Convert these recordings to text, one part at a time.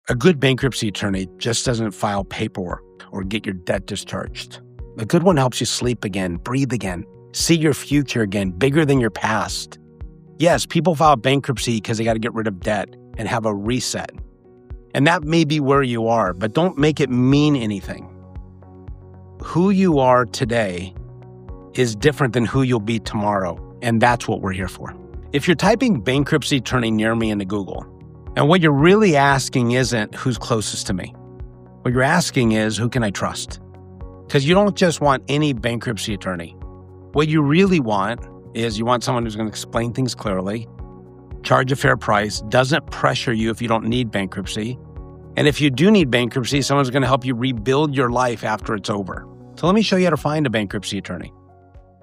A good bankruptcy attorney just doesn't file paperwork or get your debt discharged. A good one helps you sleep again, breathe again, see your future again, bigger than your past. Yes, people file bankruptcy because they got to get rid of debt and have a reset. And that may be where you are, but don't make it mean anything. Who you are today is different than who you'll be tomorrow, and that's what we're here for. If you're typing bankruptcy attorney near me into Google, and what you're really asking isn't who's closest to me. What you're asking is who can I trust? Because you don't just want any bankruptcy attorney. What you really want is you want someone who's going to explain things clearly, charge a fair price, doesn't pressure you if you don't need bankruptcy. And if you do need bankruptcy, someone's going to help you rebuild your life after it's over. So let me show you how to find a bankruptcy attorney.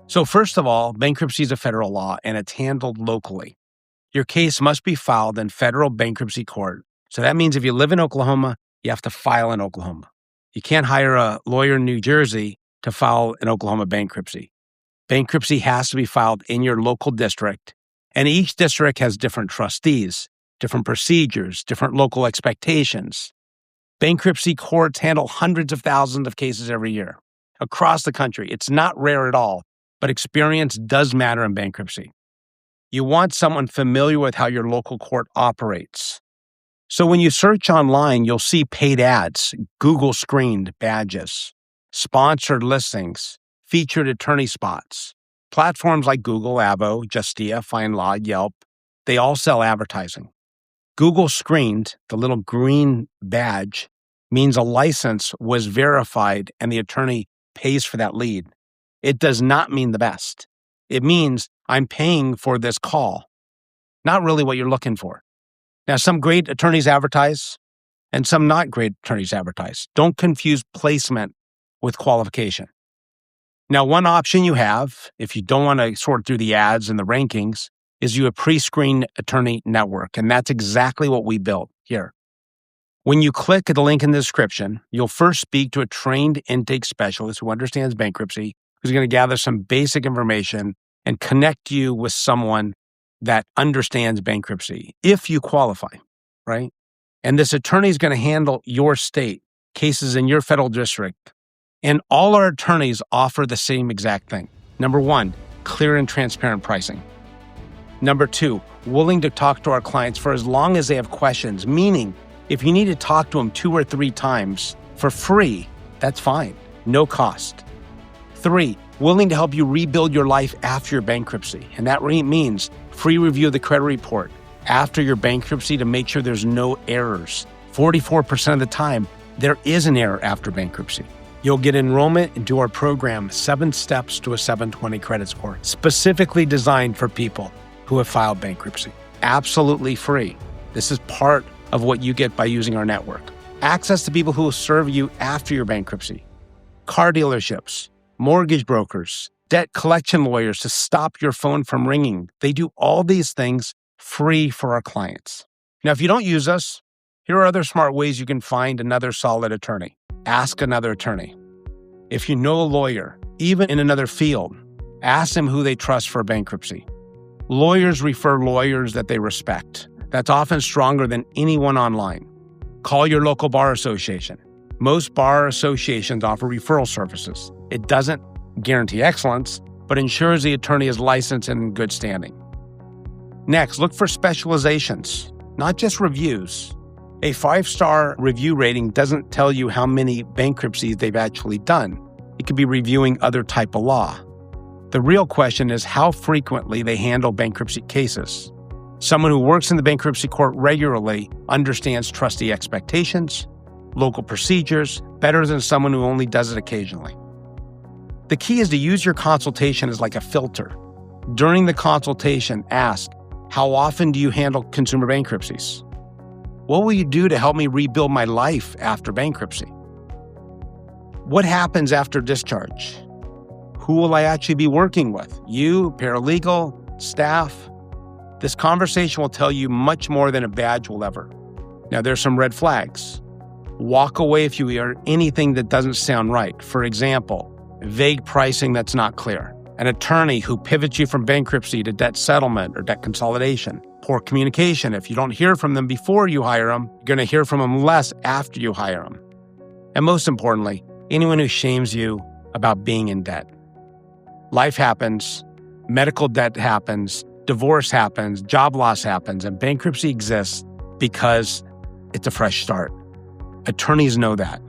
So first of all, bankruptcy is a federal law and it's handled locally. Your case must be filed in federal bankruptcy court. So that means if you live in Oklahoma, you have to file in Oklahoma. You can't hire a lawyer in New Jersey to file an Oklahoma bankruptcy. Bankruptcy has to be filed in your local district, and each district has different trustees, different procedures, different local expectations. Bankruptcy courts handle hundreds of thousands of cases every year across the country. It's not rare at all, but experience does matter in bankruptcy. You want someone familiar with how your local court operates. So when you search online, you'll see paid ads, Google screened badges, sponsored listings, featured attorney spots. Platforms like Google, Avo, Justia, FindLaw, Yelp, they all sell advertising. Google screened, the little green badge, means a license was verified and the attorney pays for that lead. It does not mean the best. It means I'm paying for this call. Not really what you're looking for. Now, some great attorneys advertise and some not great attorneys advertise. Don't confuse placement with qualification. Now, one option you have, if you don't want to sort through the ads and the rankings, is you a pre-screened attorney network. And that's exactly what we built here. When you click the link in the description, you'll first speak to a trained intake specialist who understands bankruptcy, who's going to gather some basic information and connect you with someone that understands bankruptcy, if you qualify, right? And this attorney is going to handle your state, cases in your federal district. And all our attorneys offer the same exact thing. Number one, clear and transparent pricing. Number two, willing to talk to our clients for as long as they have questions, meaning if you need to talk to them 2 or 3 times for free, that's fine, no cost. 3, willing to help you rebuild your life after your bankruptcy. And that means free review of the credit report after your bankruptcy to make sure there's no errors. 44% of the time, there is an error after bankruptcy. You'll get enrollment into our program, 7 Steps to a 720 Credit Score, specifically designed for people who have filed bankruptcy. Absolutely free. This is part of what you get by using our network. Access to people who will serve you after your bankruptcy. Car dealerships, mortgage brokers, debt collection lawyers to stop your phone from ringing. They do all these things free for our clients. Now, if you don't use us, here are other smart ways you can find another solid attorney. Ask another attorney. If you know a lawyer, even in another field, ask them who they trust for bankruptcy. Lawyers refer lawyers that they respect. That's often stronger than anyone online. Call your local bar association. Most bar associations offer referral services. It doesn't guarantee excellence, but ensures the attorney is licensed and in good standing. Next, look for specializations, not just reviews. A 5-star review rating doesn't tell you how many bankruptcies they've actually done. It could be reviewing other type of law. The real question is how frequently they handle bankruptcy cases. Someone who works in the bankruptcy court regularly understands trustee expectations, local procedures, better than someone who only does it occasionally. The key is to use your consultation as like a filter. During the consultation, ask, how often do you handle consumer bankruptcies? What will you do to help me rebuild my life after bankruptcy? What happens after discharge? Who will I actually be working with? You, paralegal, staff? This conversation will tell you much more than a badge will ever. Now, there's some red flags. Walk away if you hear anything that doesn't sound right. For example, vague pricing that's not clear. An attorney who pivots you from bankruptcy to debt settlement or debt consolidation. Poor communication. If you don't hear from them before you hire them, you're going to hear from them less after you hire them. And most importantly, anyone who shames you about being in debt. Life happens, medical debt happens, divorce happens, job loss happens, and bankruptcy exists because it's a fresh start. Attorneys know that.